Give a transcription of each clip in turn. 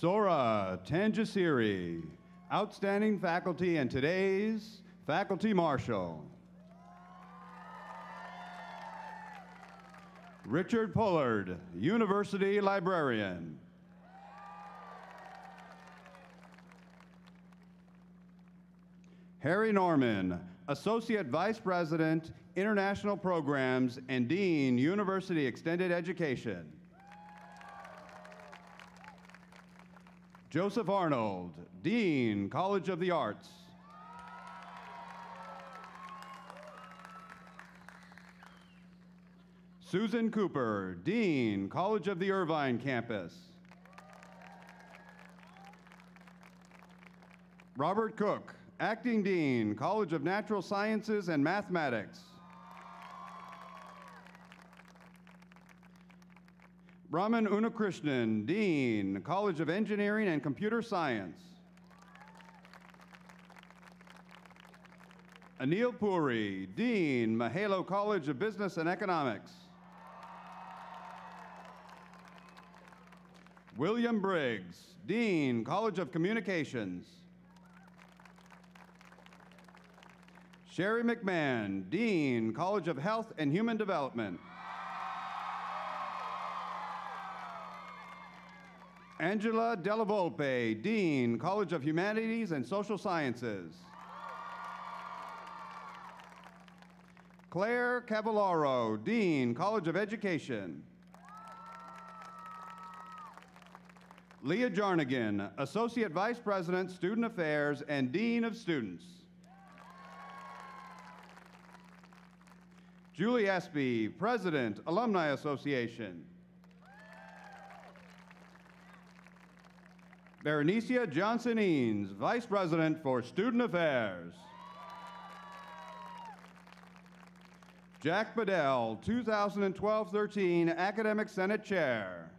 Sora Tanjasiri, outstanding faculty and today's Faculty Marshal. Richard Pollard, University Librarian. Harry Norman, Associate Vice President, International Programs and Dean, University Extended Education. Joseph Arnold, Dean, College of the Arts. Susan Cooper, Dean, College of the Irvine Campus. Robert Cook, Acting Dean, College of Natural Sciences and Mathematics. Raman Unnakrishnan, Dean, College of Engineering and Computer Science. Anil Puri, Dean, Mahalo College of Business and Economics. William Briggs, Dean, College of Communications. Sherry McMahon, Dean, College of Health and Human Development. Angela Della Volpe, Dean, College of Humanities and Social Sciences. Claire Cavallaro, Dean, College of Education. Leah Jarnigan, Associate Vice President, Student Affairs and Dean of Students. Julie Espy, President, Alumni Association. Berenicia Johnson-Eanes, Vice President for Student Affairs. Jack Bedell, 2012-13 Academic Senate Chair.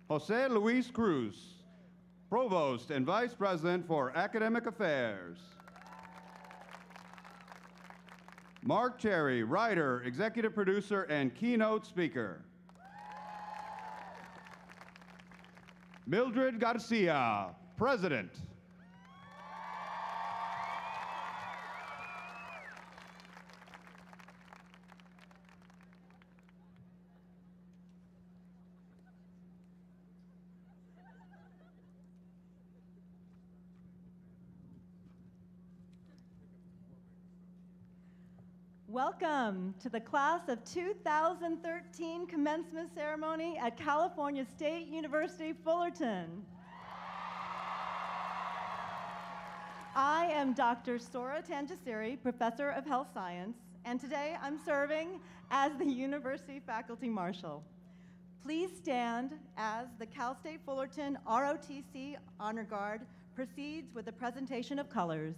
Jose Luis Cruz, Provost and Vice President for Academic Affairs. Marc Cherry, writer, executive producer, and keynote speaker. Mildred Garcia, President. Welcome to the class of 2013 commencement ceremony at California State University Fullerton. I am Dr. Sora Tanjasiri, Professor of Health Science, and today I'm serving as the University Faculty Marshal. Please stand as the Cal State Fullerton ROTC Honor Guard proceeds with the presentation of colors.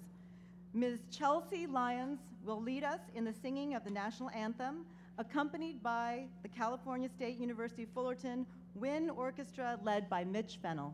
Ms. Chelsea Lyons will lead us in the singing of the national anthem, accompanied by the California State University Fullerton Wind Orchestra led by Mitch Fennell.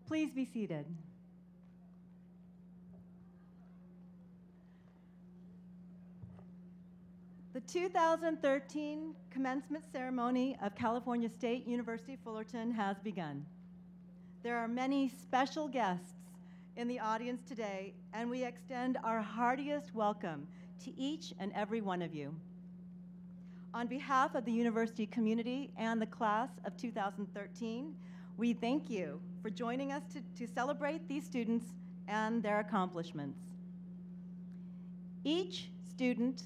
Please be seated. The 2013 commencement ceremony of California State University Fullerton has begun. There are many special guests in the audience today, and we extend our heartiest welcome to each and every one of you. On behalf of the university community and the class of 2013, we thank you for joining us to celebrate these students and their accomplishments. Each student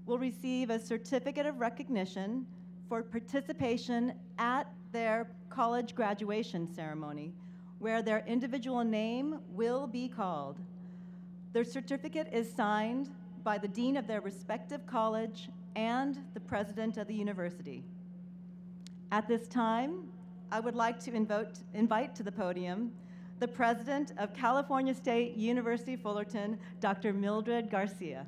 will receive a certificate of recognition for participation at their college graduation ceremony, where their individual name will be called. Their certificate is signed by the dean of their respective college and the president of the university. At this time, I would like to invite to the podium the president of California State University Fullerton, Dr. Mildred Garcia.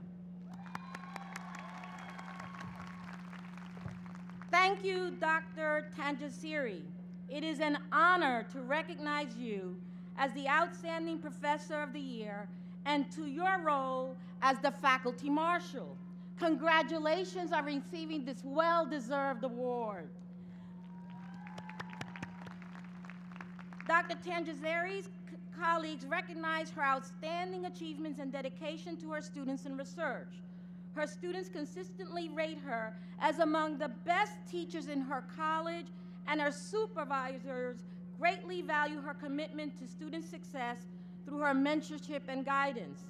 Thank you, Dr. Tanjasiri. It is an honor to recognize you as the Outstanding Professor of the Year and to your role as the Faculty Marshal. Congratulations on receiving this well-deserved award. Dr. Tanjasiri's colleagues recognize her outstanding achievements and dedication to her students and research. Her students consistently rate her as among the best teachers in her college, and her supervisors greatly value her commitment to student success through her mentorship and guidance.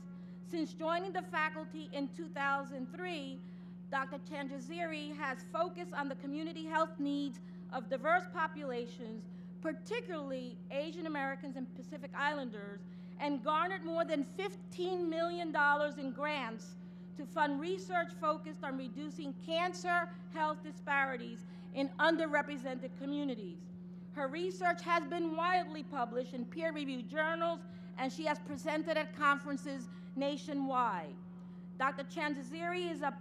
Since joining the faculty in 2003, Dr. Tanjasiri has focused on the community health needs of diverse populations, particularly Asian Americans and Pacific Islanders, and garnered more than $15 million in grants to fund research focused on reducing cancer health disparities in underrepresented communities. Her research has been widely published in peer-reviewed journals, and she has presented at conferences nationwide. Dr. Tanjasiri is a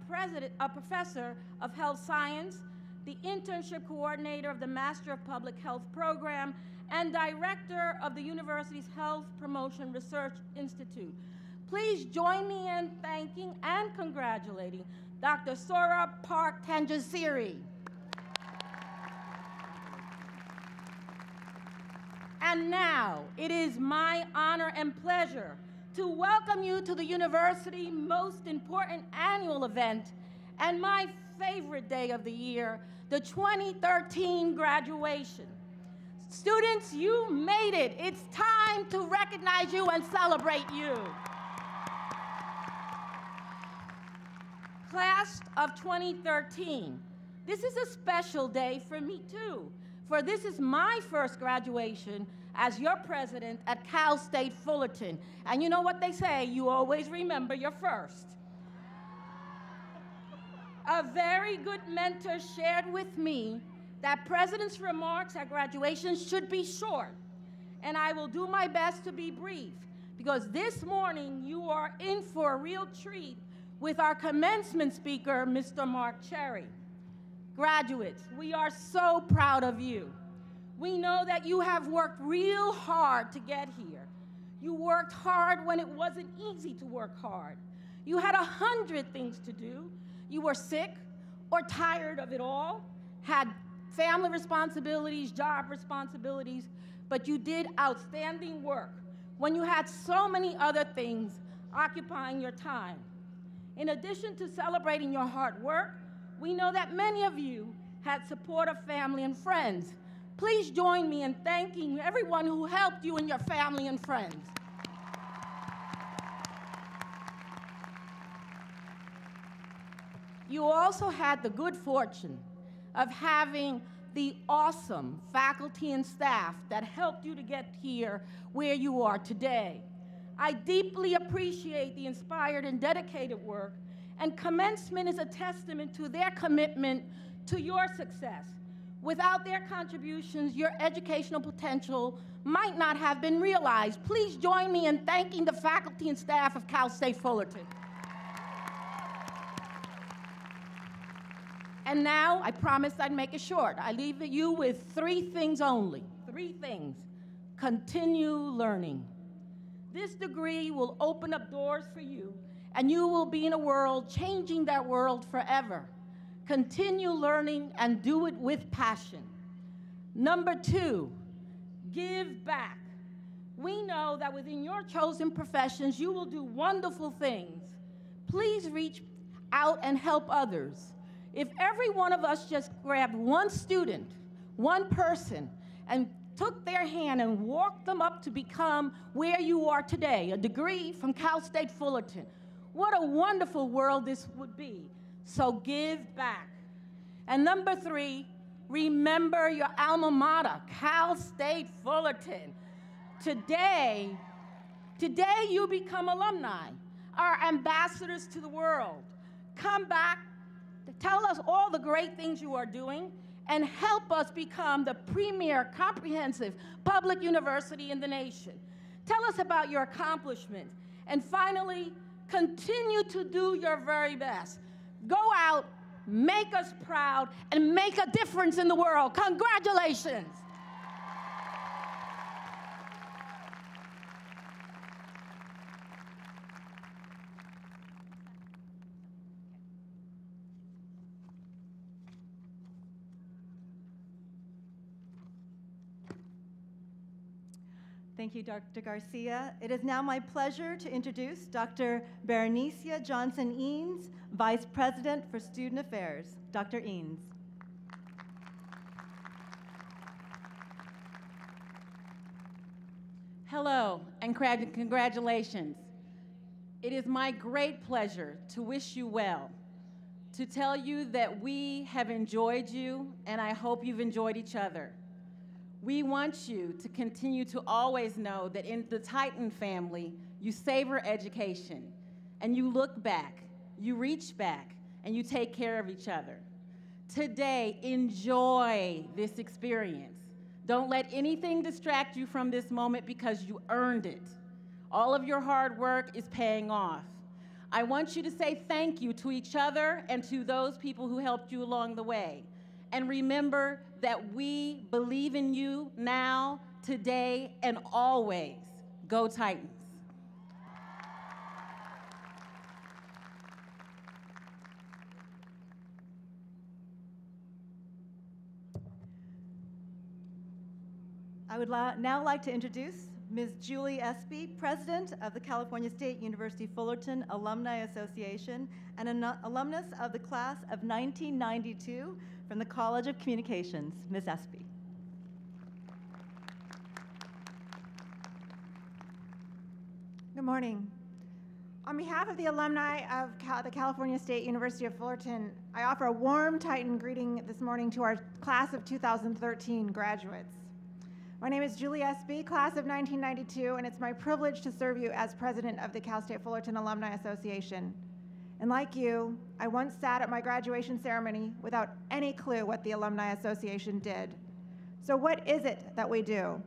professor of health science, the internship coordinator of the Master of Public Health program, and director of the university's Health Promotion Research Institute. Please join me in thanking and congratulating Dr. Sora Park Tanjasiri. And now, it is my honor and pleasure to welcome you to the university's most important annual event and my favorite day of the year, the 2013 graduation. Students, you made it. It's time to recognize you and celebrate you. Class of 2013, this is a special day for me too, for this is my first graduation as your president at Cal State Fullerton. And you know what they say, you always remember your first. A very good mentor shared with me that president's remarks at graduation should be short, and I will do my best to be brief, because this morning you are in for a real treat with our commencement speaker, Mr. Marc Cherry. Graduates, we are so proud of you. We know that you have worked real hard to get here. You worked hard when it wasn't easy to work hard. You had 100 things to do. You were sick or tired of it all, had family responsibilities, job responsibilities, but you did outstanding work when you had so many other things occupying your time. In addition to celebrating your hard work, we know that many of you had support of family and friends. Please join me in thanking everyone who helped you and your family and friends. You also had the good fortune of having the awesome faculty and staff that helped you to get here where you are today. I deeply appreciate the inspired and dedicated work, and Commencement is a testament to their commitment to your success. Without their contributions, your educational potential might not have been realized. Please join me in thanking the faculty and staff of Cal State Fullerton. And now, I promised I'd make it short. I leave you with 3 things only. 3 things. continue learning. This degree will open up doors for you, and you will be in a world changing that world forever. Continue learning and do it with passion. Number 2, give back. We know that within your chosen professions, you will do wonderful things. Please reach out and help others. If every one of us just grabbed one student, one person, and took their hand and walked them up to become where you are today, a degree from Cal State Fullerton, what a wonderful world this would be. So give back. And number 3, remember your alma mater, Cal State Fullerton. Today you become alumni, our ambassadors to the world. Come back, tell us all the great things you are doing, and help us become the premier comprehensive public university in the nation. Tell us about your accomplishments. And finally, continue to do your very best. Go out, make us proud, and make a difference in the world. Congratulations. Thank you, Dr. Garcia. It is now my pleasure to introduce Dr. Berenicia Johnson-Eanes, Vice President for Student Affairs. Dr. Eanes. Hello, and congratulations. It is my great pleasure to wish you well, to tell you that we have enjoyed you, and I hope you've enjoyed each other. We want you to continue to always know that in the Titan family, you savor education, and you look back, you reach back, and you take care of each other. Today, enjoy this experience. Don't let anything distract you from this moment because you earned it. All of your hard work is paying off. I want you to say thank you to each other and to those people who helped you along the way. And remember that we believe in you now, today, and always. Go Titans. I would now like to introduce Ms. Julie Espy, President of the California State University Fullerton Alumni Association and an alumnus of the class of 1992 from the College of Communications. Ms. Espy. Good morning. On behalf of the alumni of the California State University of Fullerton, I offer a warm Titan greeting this morning to our class of 2013 graduates. My name is Julie Espy, class of 1992, and it's my privilege to serve you as president of the Cal State Fullerton Alumni Association. And like you, I once sat at my graduation ceremony without any clue what the Alumni Association did. So what is it that we do?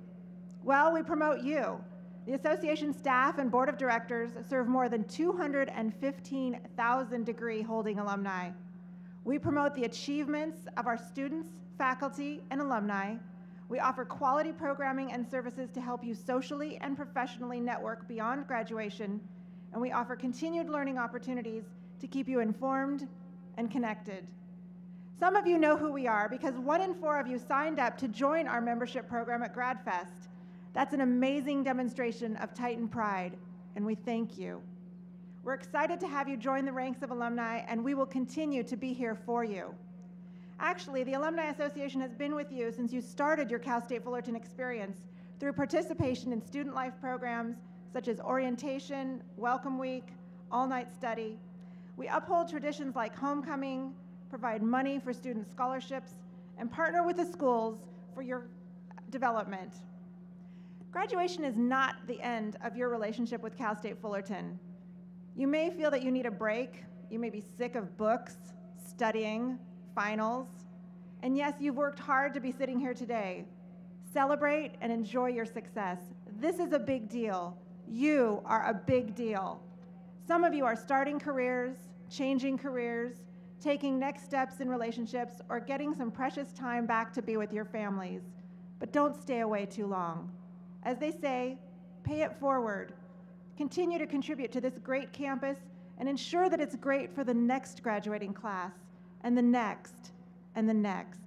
Well, we promote you. The association staff and board of directors serve more than 215,000 degree-holding alumni. We promote the achievements of our students, faculty, and alumni. We offer quality programming and services to help you socially and professionally network beyond graduation, and we offer continued learning opportunities to keep you informed and connected. Some of you know who we are because 1 in 4 of you signed up to join our membership program at GradFest. That's an amazing demonstration of Titan pride, and we thank you. We're excited to have you join the ranks of alumni, and we will continue to be here for you. Actually, the Alumni Association has been with you since you started your Cal State Fullerton experience through participation in student life programs such as orientation, welcome week, all-night study. We uphold traditions like homecoming, provide money for student scholarships, and partner with the schools for your development. Graduation is not the end of your relationship with Cal State Fullerton. You may feel that you need a break. You may be sick of books, studying, finals, and yes, you've worked hard to be sitting here today. Celebrate and enjoy your success. This is a big deal. You are a big deal. Some of you are starting careers, changing careers, taking next steps in relationships, or getting some precious time back to be with your families. But don't stay away too long. As they say, pay it forward. Continue to contribute to this great campus and ensure that it's great for the next graduating class and the next and the next.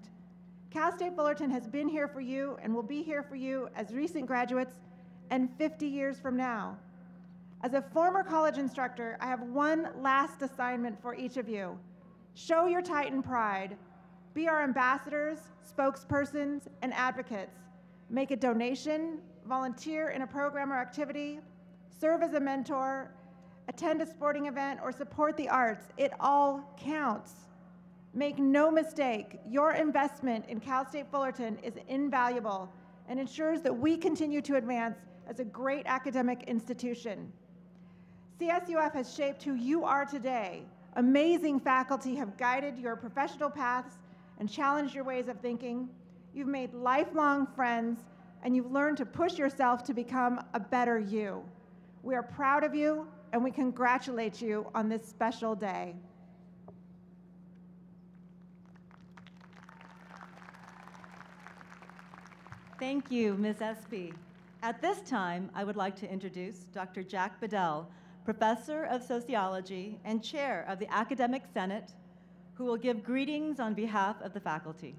Cal State Fullerton has been here for you and will be here for you as recent graduates and 50 years from now. As a former college instructor, I have one last assignment for each of you. Show your Titan pride. Be our ambassadors, spokespersons, and advocates. Make a donation, volunteer in a program or activity, serve as a mentor, attend a sporting event, or support the arts. It all counts. Make no mistake, your investment in Cal State Fullerton is invaluable and ensures that we continue to advance as a great academic institution. CSUF has shaped who you are today. Amazing faculty have guided your professional paths and challenged your ways of thinking. You've made lifelong friends, and you've learned to push yourself to become a better you. We are proud of you, and we congratulate you on this special day. Thank you, Ms. Espy. At this time, I would like to introduce Dr. Jack Bedell, Professor of Sociology and Chair of the Academic Senate, who will give greetings on behalf of the faculty.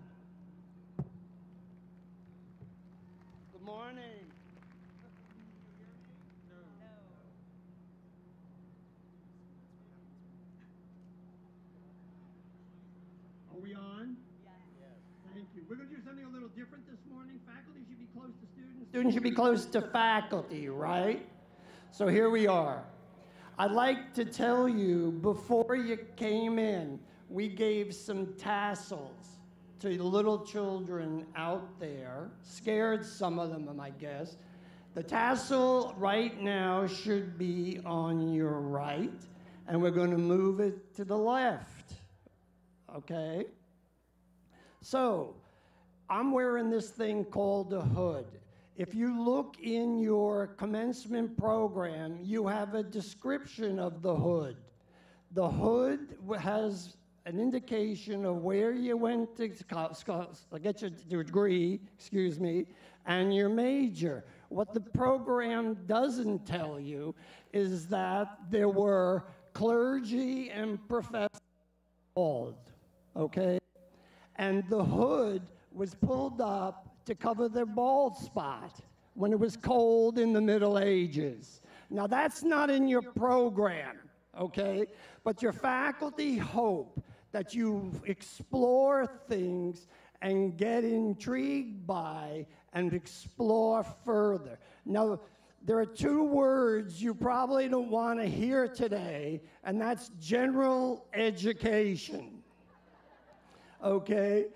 Good morning. Are we on? Yes. Thank you. We're going to do something a little different this morning. Faculty should be close to students. Students should be close to faculty, right? So here we are. I'd like to tell you, before you came in, we gave some tassels to the little children out there. Scared some of them, I guess. The tassel right now should be on your right, and we're going to move it to the left. Okay? So, I'm wearing this thing called a hood. If you look in your commencement program, you have a description of the hood. The hood has an indication of where you went to get your degree, excuse me, and your major. What the program doesn't tell you is that there were clergy and professors involved, okay? And the hood was pulled up to cover their bald spot when it was cold in the Middle Ages. Now that's not in your program, okay? But your faculty hope that you explore things and get intrigued by and explore further. Now, there are two words you probably don't want to hear today, and that's general education, okay?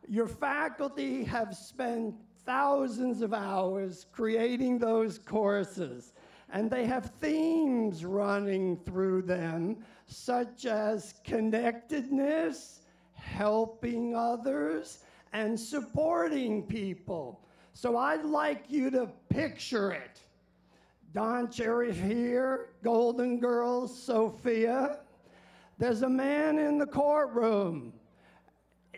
Your faculty have spent thousands of hours creating those courses, and they have themes running through them, such as connectedness, helping others, and supporting people. So I'd like you to picture it. Don Cherry here, Golden Girls, Sophia. There's a man in the courtroom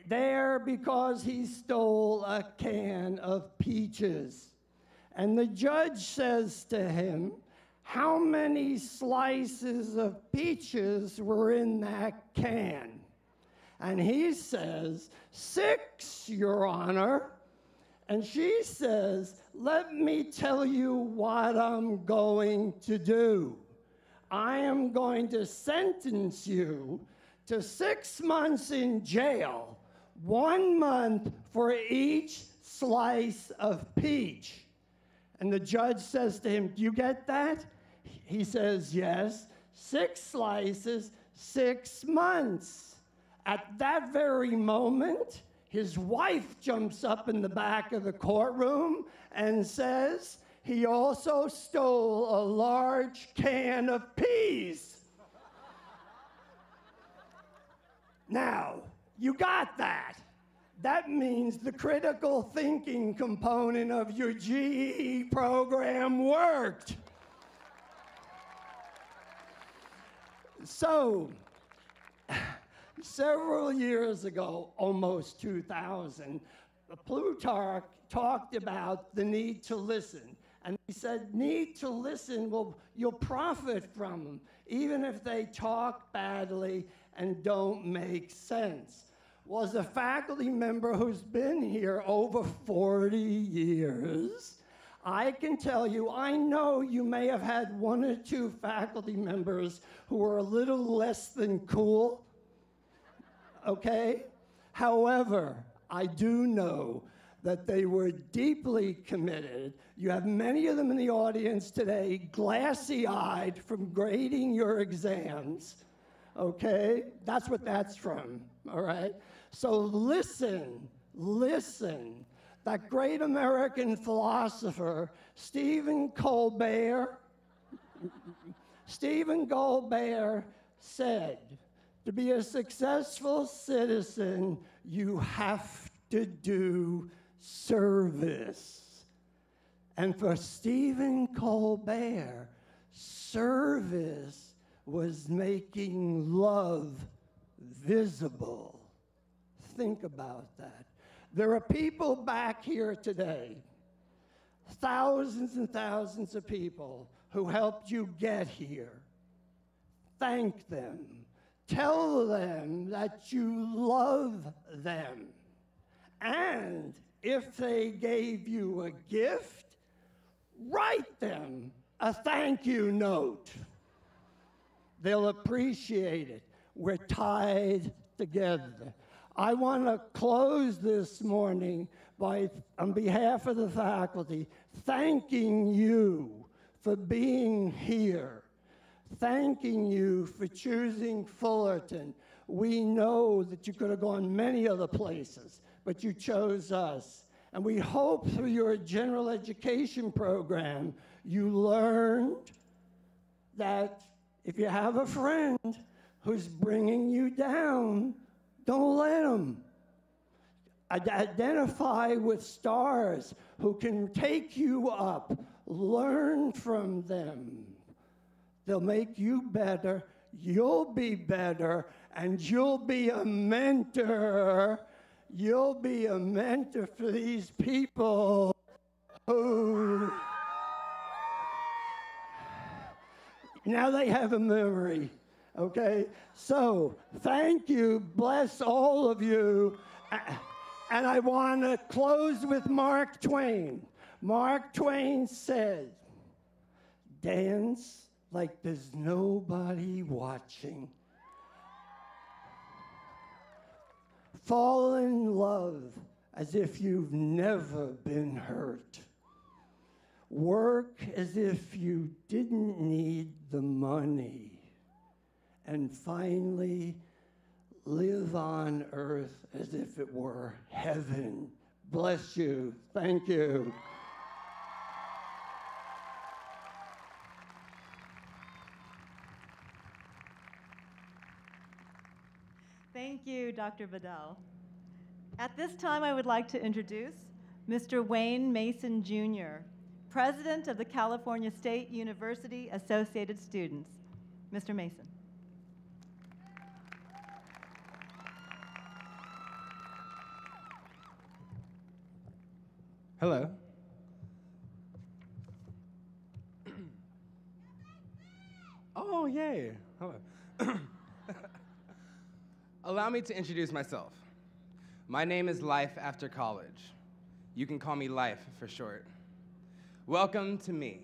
there because he stole a can of peaches. And the judge says to him, how many slices of peaches were in that can? And he says, 6, Your Honor. And she says, let me tell you what I'm going to do. I am going to sentence you to 6 months in jail, 1 month for each slice of peach. And the judge says to him, do you get that? He says, yes. 6 slices, 6 months. At that very moment, his wife jumps up in the back of the courtroom and says, he also stole a large can of peas. Now, you got that. That means the critical thinking component of your GE program worked. So, several years ago, almost 2000, Plutarch talked about the need to listen. And he said, need to listen, well, you'll profit from them, even if they talk badly and don't make sense. Was a faculty member who's been here over 40 years. I can tell you, I know you may have had one or two faculty members who were a little less than cool, okay? However, I do know that they were deeply committed. You have many of them in the audience today, glassy-eyed from grading your exams, okay? That's what that's from, all right? So listen. That great American philosopher, Stephen Colbert said, to be a successful citizen, you have to do service. And for Stephen Colbert, service was making love visible. Think about that. There are people back here today, thousands and thousands of people who helped you get here. Thank them. Tell them that you love them. And if they gave you a gift, write them a thank you note. They'll appreciate it. We're tied together. I want to close this morning by, on behalf of the faculty, thanking you for being here, thanking you for choosing Fullerton. We know that you could have gone many other places, but you chose us. And we hope through your general education program, you learned that if you have a friend who's bringing you down, don't let them. Identify with stars who can take you up. Learn from them. They'll make you better. You'll be better. And you'll be a mentor. You'll be a mentor for these people who now they have a memory. Okay, so thank you, bless all of you, and I want to close with Mark Twain. Mark Twain said, dance like there's nobody watching. Fall in love as if you've never been hurt. Work as if you didn't need the money. And finally, live on earth as if it were heaven. Bless you. Thank you. Thank you, Dr. Bedell. At this time, I would like to introduce Mr. Wayne Mason, Jr., President of the California State University Associated Students. Mr. Mason. Hello. Oh, yay. Hello. Allow me to introduce myself. My name is Life After College. You can call me Life for short. Welcome to me.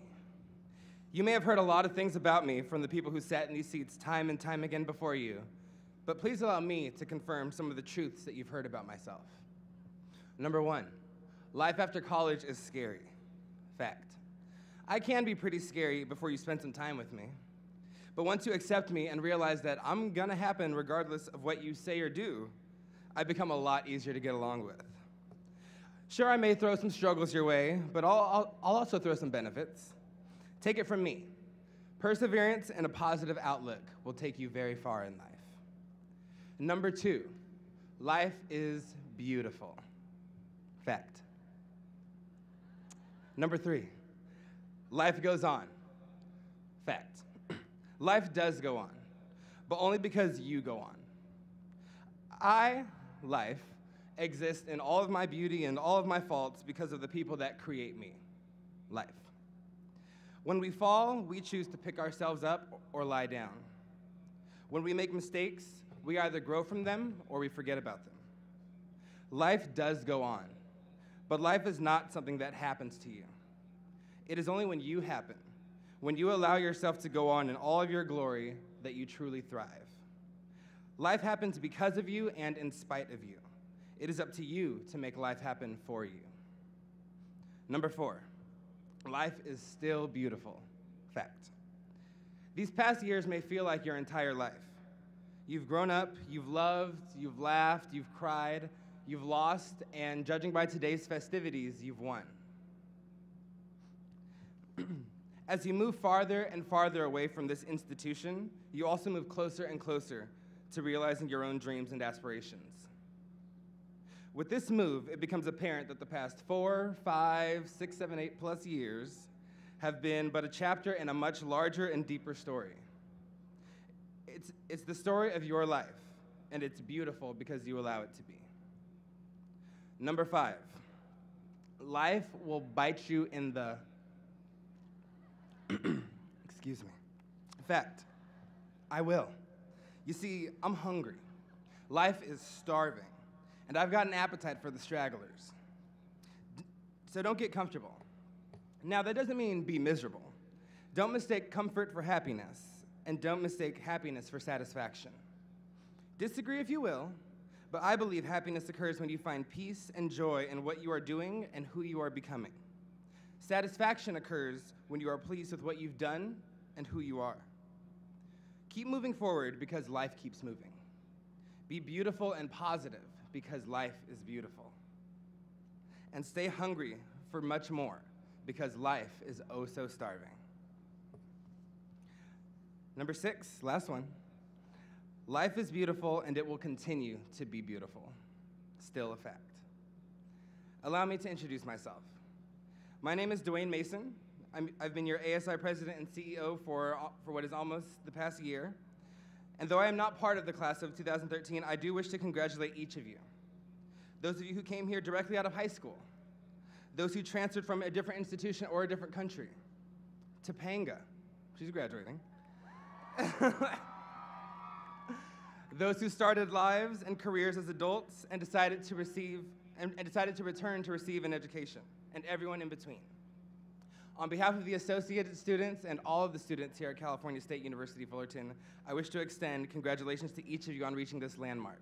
You may have heard a lot of things about me from the people who sat in these seats time and time again before you, but please allow me to confirm some of the truths that you've heard about myself. Number one, life after college is scary. Fact. I can be pretty scary before you spend some time with me. But once you accept me and realize that I'm gonna happen regardless of what you say or do, I become a lot easier to get along with. Sure, I may throw some struggles your way, but I'll also throw some benefits. Take it from me. Perseverance and a positive outlook will take you very far in life. Number two, life is beautiful. Fact. Number three, life goes on. Fact. Life does go on, but only because you go on. I, life, exist in all of my beauty and all of my faults because of the people that create me. Life. When we fall, we choose to pick ourselves up or lie down. When we make mistakes, we either grow from them or we forget about them. Life does go on, but life is not something that happens to you. It is only when you happen, when you allow yourself to go on in all of your glory, that you truly thrive. Life happens because of you and in spite of you. It is up to you to make life happen for you. Number 4, life is still beautiful. Fact. These past years may feel like your entire life. You've grown up, you've loved, you've laughed, you've cried, you've lost, and judging by today's festivities, you've won. As you move farther and farther away from this institution, you also move closer and closer to realizing your own dreams and aspirations. With this move, it becomes apparent that the past 4, 5, 6, 7, 8 plus years have been but a chapter in a much larger and deeper story. It's the story of your life, and it's beautiful because you allow it to be. Number 5, life will bite you in the, excuse me. Fact, I will. You see, I'm hungry. Life is starving, and I've got an appetite for the stragglers. So don't get comfortable. Now, that doesn't mean be miserable. Don't mistake comfort for happiness, and don't mistake happiness for satisfaction. Disagree if you will, but I believe happiness occurs when you find peace and joy in what you are doing and who you are becoming. Satisfaction occurs when you are pleased with what you've done and who you are. Keep moving forward because life keeps moving. Be beautiful and positive because life is beautiful. And stay hungry for much more because life is oh so starving. Number 6, last one. Life is beautiful and it will continue to be beautiful. Still a fact. Allow me to introduce myself. My name is Dwayne Mason. I've been your ASI president and CEO for what is almost the past year. And though I am not part of the class of 2013, I do wish to congratulate each of you. Those of you who came here directly out of high school, those who transferred from a different institution or a different country, Topanga, she's graduating. Those who started lives and careers as adults and decided to return to receive an education, and everyone in between. On behalf of the associated students and all of the students here at California State University Fullerton, I wish to extend congratulations to each of you on reaching this landmark.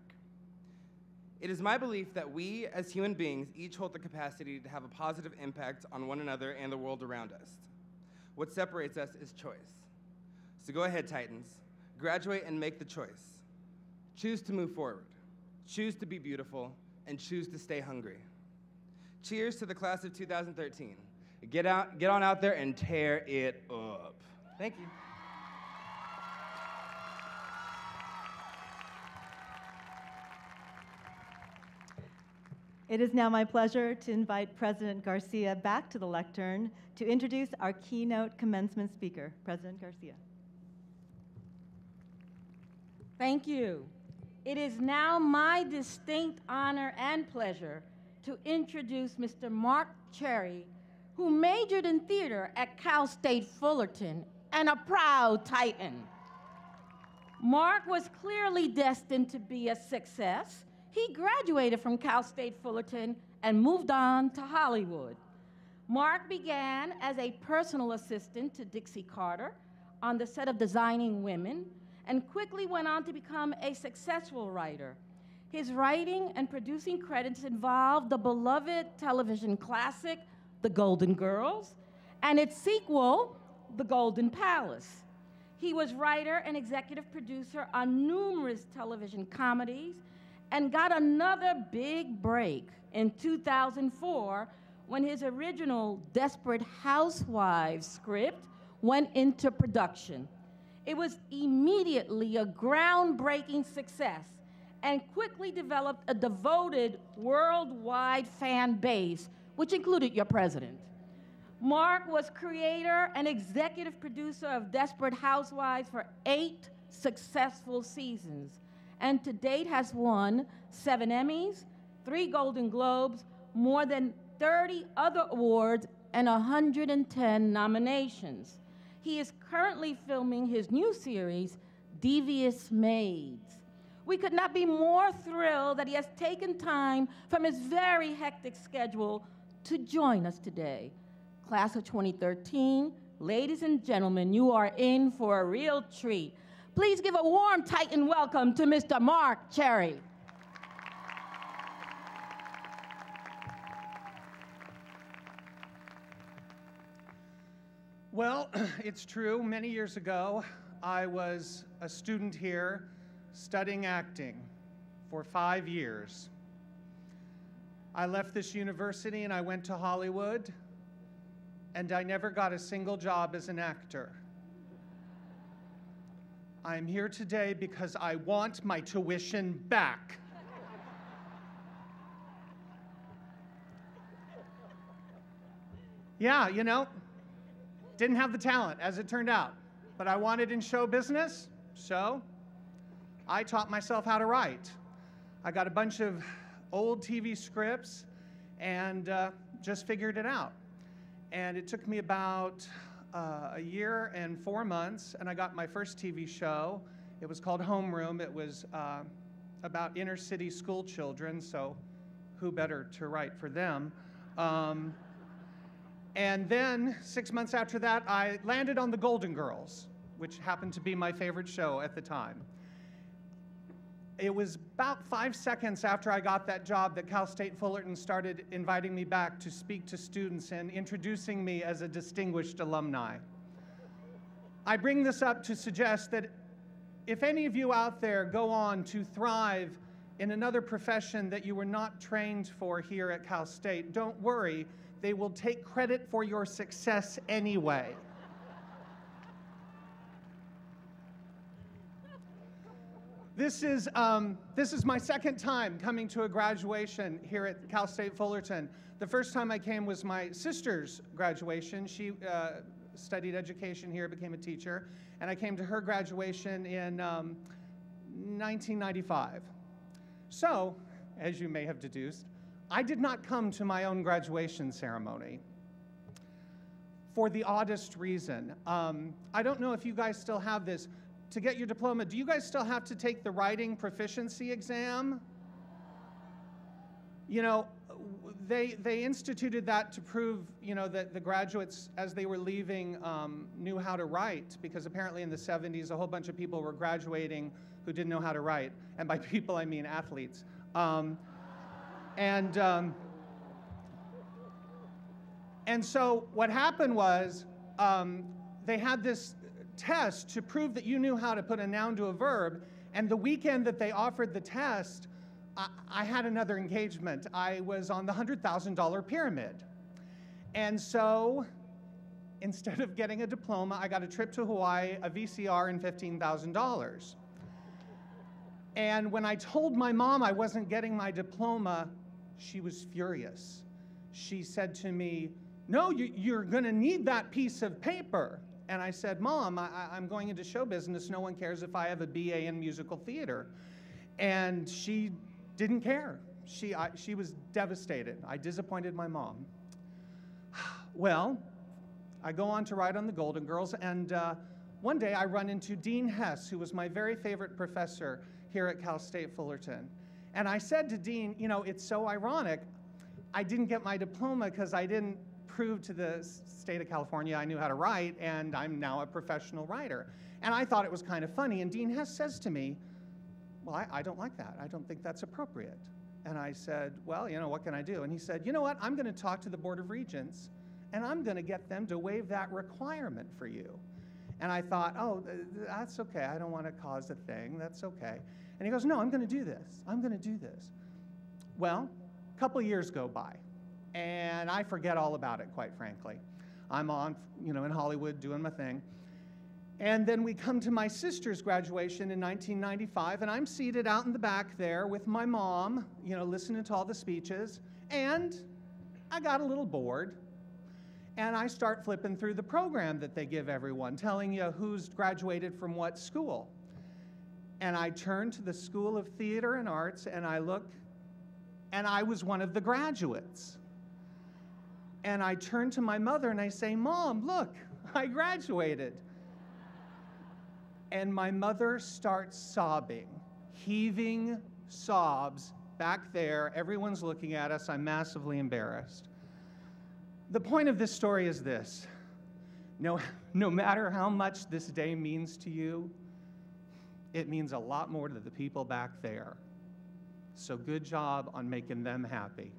It is my belief that we, as human beings, each hold the capacity to have a positive impact on one another and the world around us. What separates us is choice. So go ahead, Titans. Graduate and make the choice. Choose to move forward. Choose to be beautiful, and choose to stay hungry. Cheers to the class of 2013. Get on out there and tear it up. Thank you. It is now my pleasure to invite President Garcia back to the lectern to introduce our keynote commencement speaker. President Garcia. Thank you. It is now my distinct honor and pleasure to introduce Mr. Marc Cherry, who majored in theater at Cal State Fullerton and a proud Titan. Marc was clearly destined to be a success. He graduated from Cal State Fullerton and moved on to Hollywood. Marc began as a personal assistant to Dixie Carter on the set of Designing Women, and quickly went on to become a successful writer. His writing and producing credits involved the beloved television classic, The Golden Girls, and its sequel, The Golden Palace. He was writer and executive producer on numerous television comedies and got another big break in 2004 when his original Desperate Housewives script went into production. It was immediately a groundbreaking success and quickly developed a devoted worldwide fan base, which included your president. Marc was creator and executive producer of Desperate Housewives for 8 successful seasons, and to date has won 7 Emmys, 3 Golden Globes, more than 30 other awards, and 110 nominations. He is currently filming his new series, Devious Maids. We could not be more thrilled that he has taken time from his very hectic schedule to join us today. Class of 2013, ladies and gentlemen, you are in for a real treat. Please give a warm Titan welcome to Mr. Marc Cherry. Well, it's true. Many years ago, I was a student here studying acting for 5 years. I left this university and I went to Hollywood, and I never got a single job as an actor. I'm here today because I want my tuition back. Yeah, you know, didn't have the talent, as it turned out, but I wanted in show business, so I taught myself how to write. I got a bunch of old TV scripts and just figured it out. And it took me about a year and 4 months, and I got my first TV show. It was called Homeroom. It was about inner city school children, so who better to write for them? And then 6 months after that, I landed on The Golden Girls, which happened to be my favorite show at the time. It was about 5 seconds after I got that job that Cal State Fullerton started inviting me back to speak to students and introducing me as a distinguished alumni. I bring this up to suggest that if any of you out there go on to thrive in another profession that you were not trained for here at Cal State, don't worry, they will take credit for your success anyway. This is my second time coming to a graduation here at Cal State Fullerton. The first time I came was my sister's graduation. She studied education here, became a teacher, and I came to her graduation in 1995. So, as you may have deduced, I did not come to my own graduation ceremony for the oddest reason. I don't know if you guys still have this. To get your diploma, do you guys still have to take the writing proficiency exam? You know, they instituted that to prove, you know, that the graduates, as they were leaving, knew how to write, because apparently in the 70s, a whole bunch of people were graduating who didn't know how to write. And by people, I mean athletes. And so what happened was they had this test to prove that you knew how to put a noun to a verb, and the weekend that they offered the test, I had another engagement. I was on the $100,000 pyramid. And so instead of getting a diploma, I got a trip to Hawaii, a VCR, and $15,000. And when I told my mom I wasn't getting my diploma, she was furious. She said to me, "No, you're gonna need that piece of paper." And I said, "Mom, I'm going into show business. No one cares if I have a BA in musical theater." And she didn't care. She was devastated. I disappointed my mom. Well, I go on to write on The Golden Girls, and one day I run into Dean Hess, who was my very favorite professor here at Cal State Fullerton. And I said to Dean, you know, it's so ironic. I didn't get my diploma because I didn't prove to the state of California I knew how to write, and I'm now a professional writer. And I thought it was kind of funny, and Dean Hess says to me, "Well, I don't like that. I don't think that's appropriate." And I said, "Well, you know, what can I do?" And he said, "You know what? I'm going to talk to the Board of Regents, and I'm going to get them to waive that requirement for you." And I thought, oh, that's okay. I don't want to cause a thing. That's okay. And he goes, "No, I'm going to do this. I'm going to do this." Well, a couple of years go by, and I forget all about it, quite frankly. I'm on, you know, in Hollywood doing my thing. And then we come to my sister's graduation in 1995, and I'm seated out in the back there with my mom, you know, listening to all the speeches, and I got a little bored, and I start flipping through the program that they give everyone, telling you who's graduated from what school. And I turn to the School of Theater and Arts, and I look, and I was one of the graduates. And I turn to my mother and I say, Mom, look, I graduated. And my mother starts sobbing, heaving sobs back there. Everyone's looking at us. I'm massively embarrassed. The point of this story is this. No matter how much this day means to you, it means a lot more to the people back there. So good job on making them happy.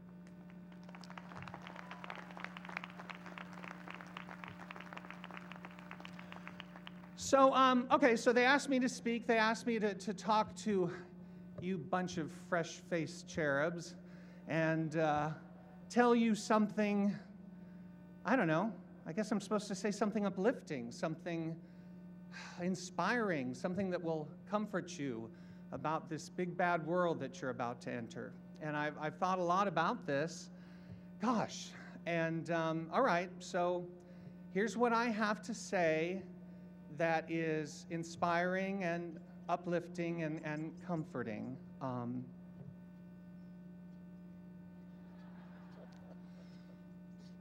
So, okay, so they asked me to speak. They asked me to talk to you bunch of fresh-faced cherubs and tell you something, I don't know, I guess I'm supposed to say something uplifting, something inspiring, something that will comfort you about this big bad world that you're about to enter. And I've thought a lot about this. Gosh, and all right, so here's what I have to say that is inspiring and uplifting and comforting.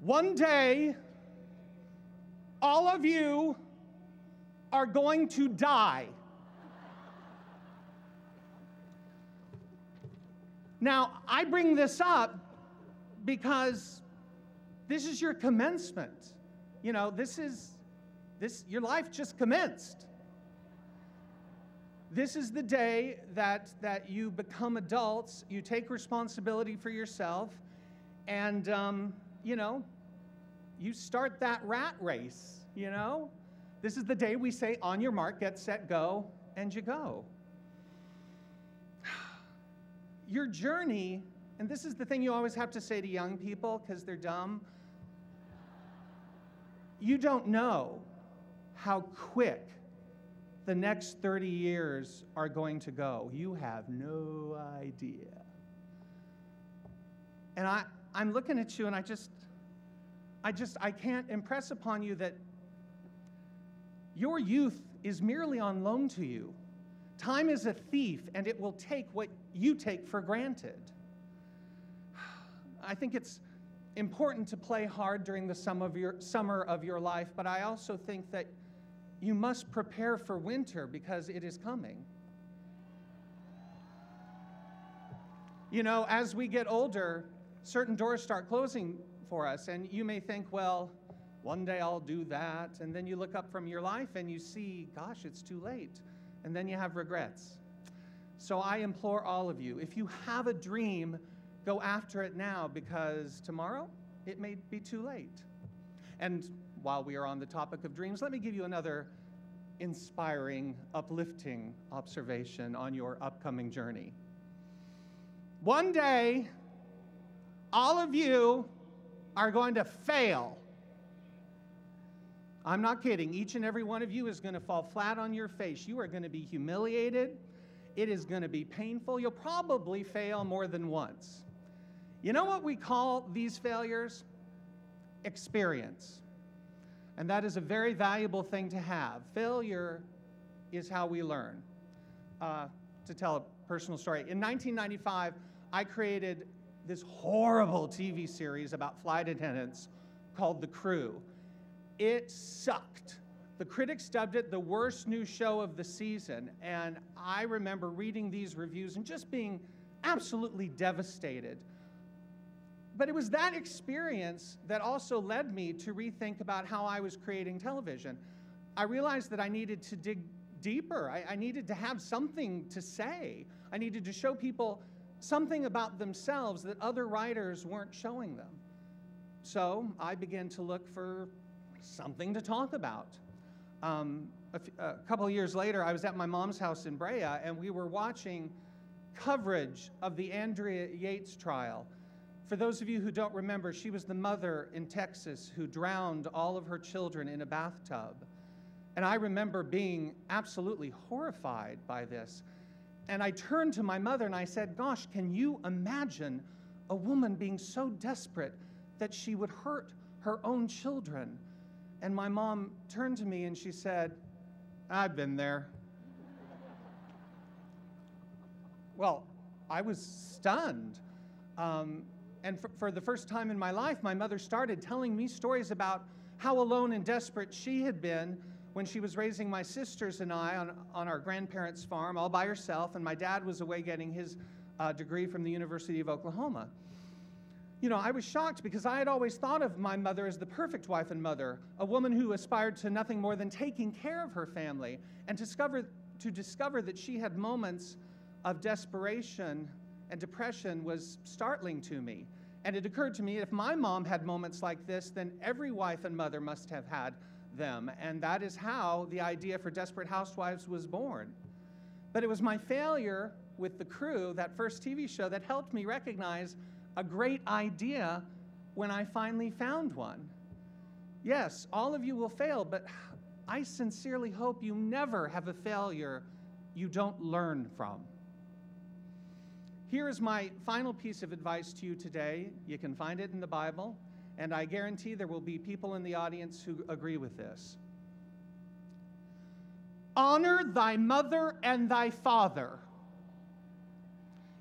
One day, all of you are going to die. Now, I bring this up because this is your commencement. You know, your life just commenced. This is the day that you become adults, you take responsibility for yourself, and, you know, you start that rat race, you know? This is the day we say, on your mark, get set, go, and you go. Your journey, and this is the thing you always have to say to young people because they're dumb, you don't know how quick the next 30 years are going to go. You have no idea. And I'm looking at you and I can't impress upon you that your youth is merely on loan to you. Time is a thief, and it will take what you take for granted. I think it's important to play hard during the summer of your life, but I also think that you must prepare for winter because it is coming. You know, as we get older, certain doors start closing for us, and you may think, well, one day I'll do that, and then you look up from your life and you see, gosh, it's too late, and then you have regrets. So I implore all of you, if you have a dream, go after it now, because tomorrow it may be too late. And while we are on the topic of dreams, let me give you another inspiring, uplifting observation on your upcoming journey. One day, all of you are going to fail. I'm not kidding. Each and every one of you is going to fall flat on your face. You are going to be humiliated. It is going to be painful. You'll probably fail more than once. You know what we call these failures? Experience. And that is a very valuable thing to have. Failure is how we learn. To tell a personal story, in 1995, I created this horrible TV series about flight attendants called The Crew. It sucked. The critics dubbed it the worst new show of the season, and I remember reading these reviews and just being absolutely devastated. But it was that experience that also led me to rethink about how I was creating television. I realized that I needed to dig deeper. I needed to have something to say. I needed to show people something about themselves that other writers weren't showing them. So I began to look for something to talk about. A couple of years later, I was at my mom's house in Brea, and we were watching coverage of the Andrea Yates trial. For those of you who don't remember, she was the mother in Texas who drowned all of her children in a bathtub. And I remember being absolutely horrified by this. And I turned to my mother and I said, gosh, can you imagine a woman being so desperate that she would hurt her own children? And my mom turned to me and she said, I've been there. Well, I was stunned. And for the first time in my life, my mother started telling me stories about how alone and desperate she had been when she was raising my sisters and I on our grandparents' farm all by herself, and my dad was away getting his degree from the University of Oklahoma. You know, I was shocked because I had always thought of my mother as the perfect wife and mother, a woman who aspired to nothing more than taking care of her family, and to discover that she had moments of desperation and depression was startling to me. And it occurred to me, if my mom had moments like this, then every wife and mother must have had them. And that is how the idea for Desperate Housewives was born. But it was my failure with The Crew, that first TV show, that helped me recognize a great idea when I finally found one. Yes, all of you will fail, but I sincerely hope you never have a failure you don't learn from. Here is my final piece of advice to you today. You can find it in the Bible, and I guarantee there will be people in the audience who agree with this. Honor thy mother and thy father,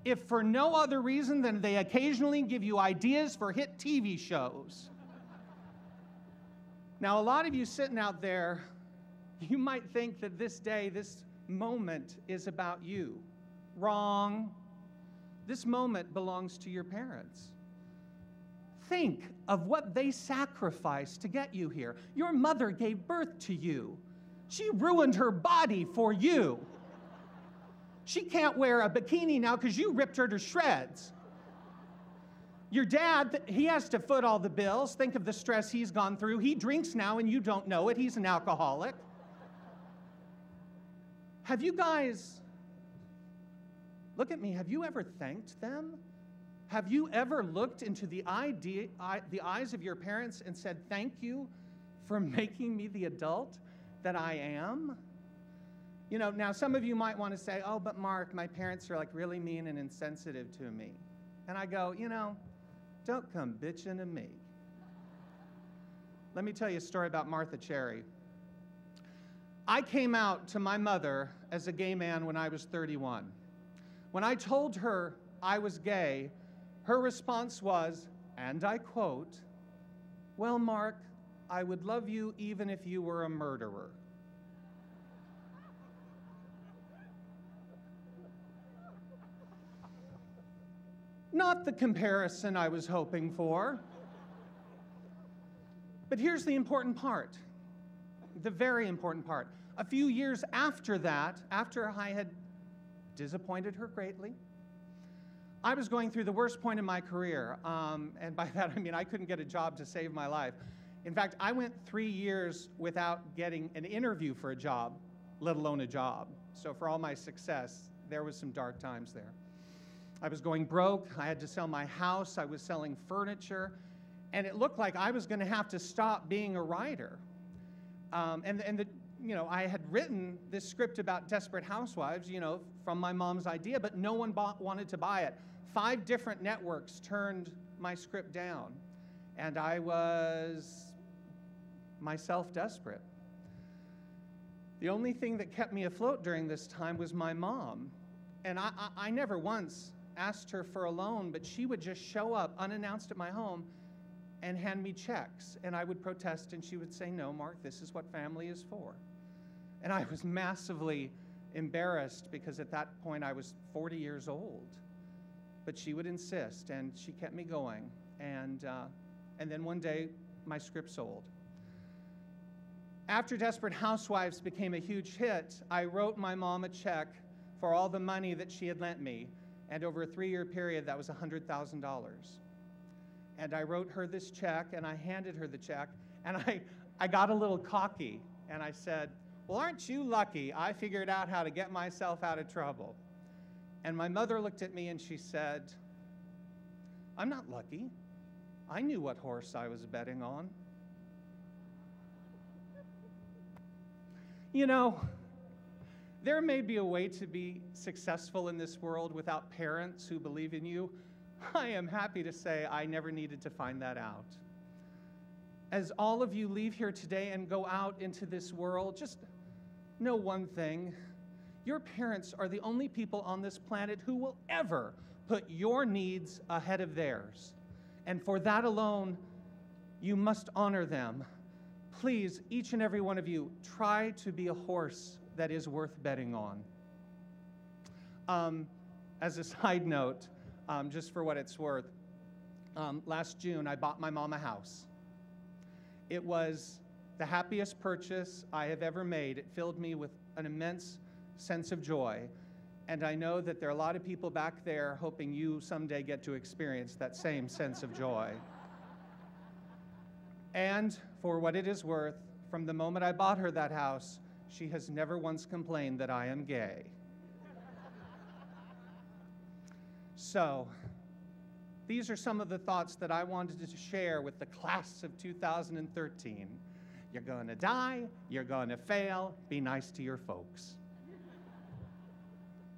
if for no other reason than they occasionally give you ideas for hit TV shows. Now, a lot of you sitting out there, you might think that this day, this moment is about you. Wrong. This moment belongs to your parents. Think of what they sacrificed to get you here. Your mother gave birth to you. She ruined her body for you. She can't wear a bikini now because you ripped her to shreds. Your dad, he has to foot all the bills. Think of the stress he's gone through. He drinks now and you don't know it. He's an alcoholic. Have you guys, look at me, have you ever thanked them? Have you ever looked into the eyes of your parents and said, thank you for making me the adult that I am? You know, now some of you might want to say, oh, but Mark, my parents are like really mean and insensitive to me. And I go, you know, don't come bitching to me. Let me tell you a story about Marc Cherry. I came out to my mother as a gay man when I was 31. When I told her I was gay, her response was, and I quote, well, Mark, I would love you even if you were a murderer. Not the comparison I was hoping for. But here's the important part, the very important part. A few years after that, after I had disappointed her greatly, I was going through the worst point in my career. And by that, I mean I couldn't get a job to save my life. In fact, I went 3 years without getting an interview for a job, let alone a job. So for all my success, there was some dark times there. I was going broke. I had to sell my house. I was selling furniture. And it looked like I was going to have to stop being a writer. You know, I had written this script about Desperate Housewives, you know, from my mom's idea, but no one wanted to buy it. 5 different networks turned my script down. And I was myself desperate. The only thing that kept me afloat during this time was my mom. And I never once asked her for a loan, but she would just show up unannounced at my home and hand me checks. And I would protest, and she would say, no, Mark, this is what family is for. And I was massively embarrassed because at that point I was 40 years old. But she would insist, and she kept me going. And then one day, my script sold. After Desperate Housewives became a huge hit, I wrote my mom a check for all the money that she had lent me. And over a 3-year period, that was $100,000. And I wrote her this check, and I handed her the check, and I got a little cocky, and I said, well, aren't you lucky? I figured out how to get myself out of trouble. And my mother looked at me, and she said, I'm not lucky. I knew what horse I was betting on. You know, there may be a way to be successful in this world without parents who believe in you. I am happy to say I never needed to find that out. As all of you leave here today and go out into this world, just know one thing. Your parents are the only people on this planet who will ever put your needs ahead of theirs. And for that alone, you must honor them. Please, each and every one of you, try to be a horse that is worth betting on. As a side note, just for what it's worth, last June I bought my mom a house. It was the happiest purchase I have ever made. It filled me with an immense sense of joy. And I know that there are a lot of people back there hoping you someday get to experience that same sense of joy. And for what it is worth, from the moment I bought her that house, she has never once complained that I am gay. So, these are some of the thoughts that I wanted to share with the class of 2013. You're gonna die, you're gonna fail, be nice to your folks.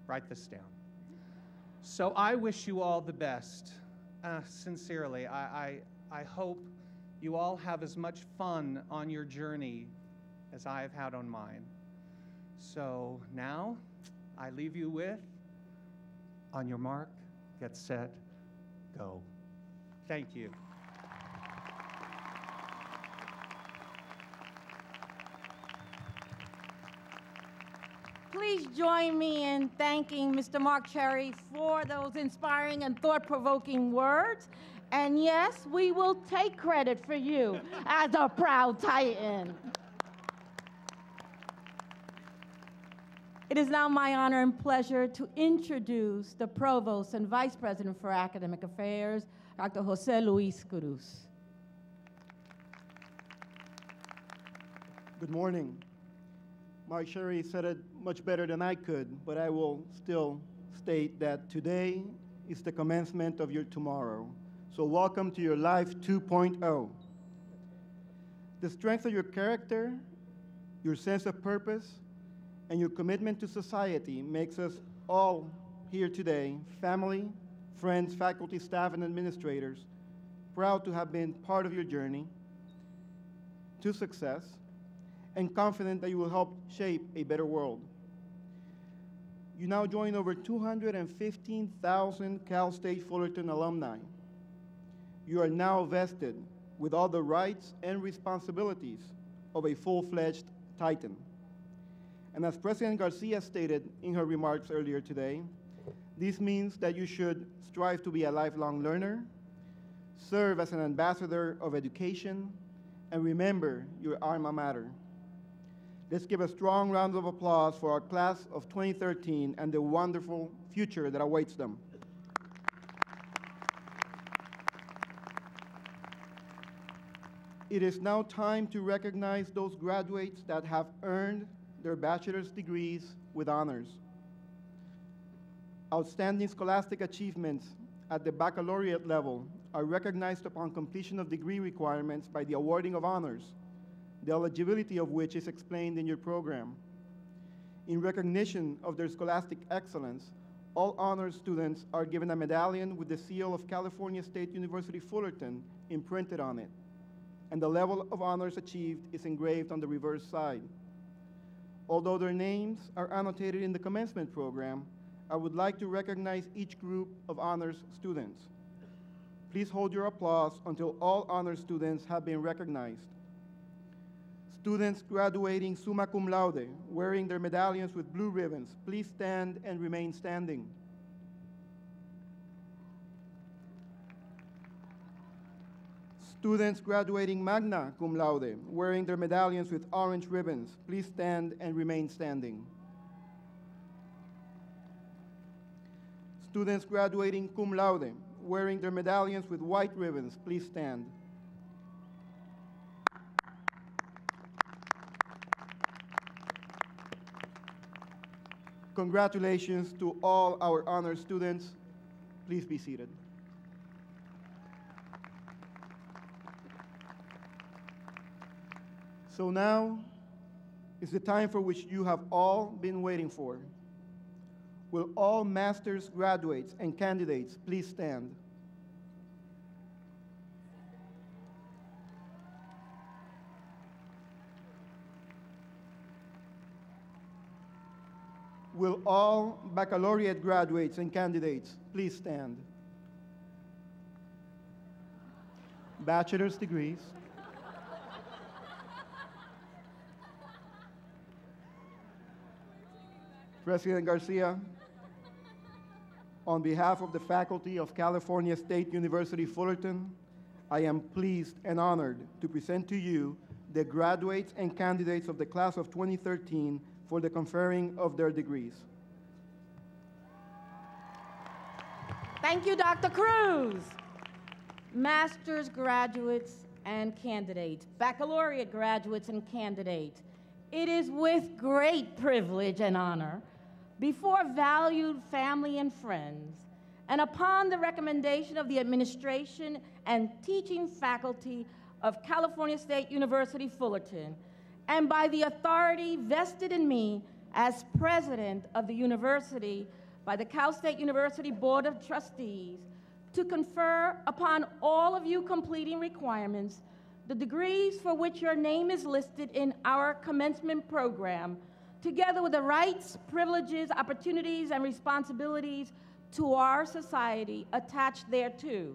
Write this down. So I wish you all the best. Sincerely, I hope you all have as much fun on your journey as I have had on mine. So now, I leave you with, on your mark, get set, go. Thank you. Please join me in thanking Mr. Marc Cherry for those inspiring and thought-provoking words. And yes, we will take credit for you as a proud Titan. It is now my honor and pleasure to introduce the Provost and Vice President for Academic Affairs, Dr. Jose Luis Cruz. Good morning. Marc Cherry said it much better than I could, but I will still state that today is the commencement of your tomorrow. So welcome to your life 2.0. The strength of your character, your sense of purpose, and your commitment to society makes us all here today, family, friends, faculty, staff, and administrators, proud to have been part of your journey to success, and confident that you will help shape a better world. You now join over 215,000 Cal State Fullerton alumni. You are now vested with all the rights and responsibilities of a full-fledged Titan. And as President Garcia stated in her remarks earlier today, this means that you should strive to be a lifelong learner, serve as an ambassador of education, and remember your alma mater. Let's give a strong round of applause for our class of 2013 and the wonderful future that awaits them. It is now time to recognize those graduates that have earned their bachelor's degrees with honors. Outstanding scholastic achievements at the baccalaureate level are recognized upon completion of degree requirements by the awarding of honors, the eligibility of which is explained in your program. In recognition of their scholastic excellence, all honors students are given a medallion with the seal of California State University Fullerton imprinted on it, and the level of honors achieved is engraved on the reverse side. Although their names are annotated in the commencement program, I would like to recognize each group of honors students. Please hold your applause until all honors students have been recognized. Students graduating summa cum laude, wearing their medallions with blue ribbons, please stand and remain standing. Students graduating magna cum laude, wearing their medallions with orange ribbons, please stand and remain standing. Students graduating cum laude, wearing their medallions with white ribbons, please stand. Congratulations to all our honor students. Please be seated. So now is the time for which you have all been waiting for. Will all master's graduates and candidates please stand? Will all baccalaureate graduates and candidates please stand? bachelor's degrees, President Garcia, on behalf of the faculty of California State University Fullerton, I am pleased and honored to present to you the graduates and candidates of the class of 2013 for the conferring of their degrees. Thank you, Dr. Cruz. Master's graduates and candidates, baccalaureate graduates and candidates, it is with great privilege and honor, before valued family and friends, and upon the recommendation of the administration and teaching faculty of California State University Fullerton, and by the authority vested in me as president of the university by the Cal State University Board of Trustees, to confer upon all of you completing requirements the degrees for which your name is listed in our commencement program, together with the rights, privileges, opportunities, and responsibilities to our society attached thereto.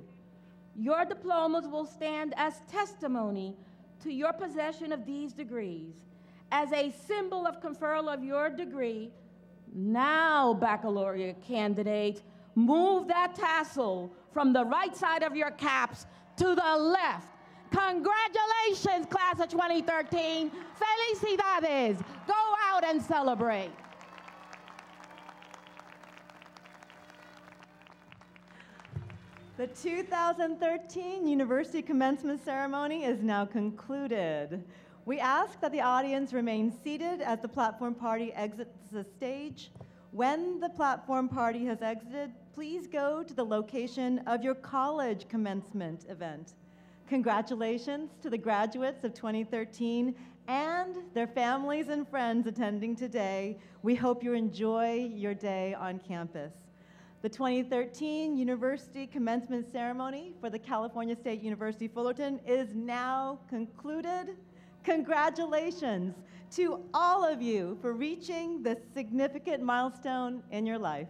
Your diplomas will stand as testimony to your possession of these degrees. As a symbol of conferral of your degree, now, baccalaureate candidates, move that tassel from the right side of your caps to the left. Congratulations, class of 2013. Felicidades. Go out and celebrate. The 2013 University Commencement Ceremony is now concluded. We ask that the audience remain seated as the platform party exits the stage. When the platform party has exited, please go to the location of your college commencement event. Congratulations to the graduates of 2013 and their families and friends attending today. We hope you enjoy your day on campus. The 2013 University Commencement Ceremony for the California State University Fullerton is now concluded. Congratulations to all of you for reaching this significant milestone in your life.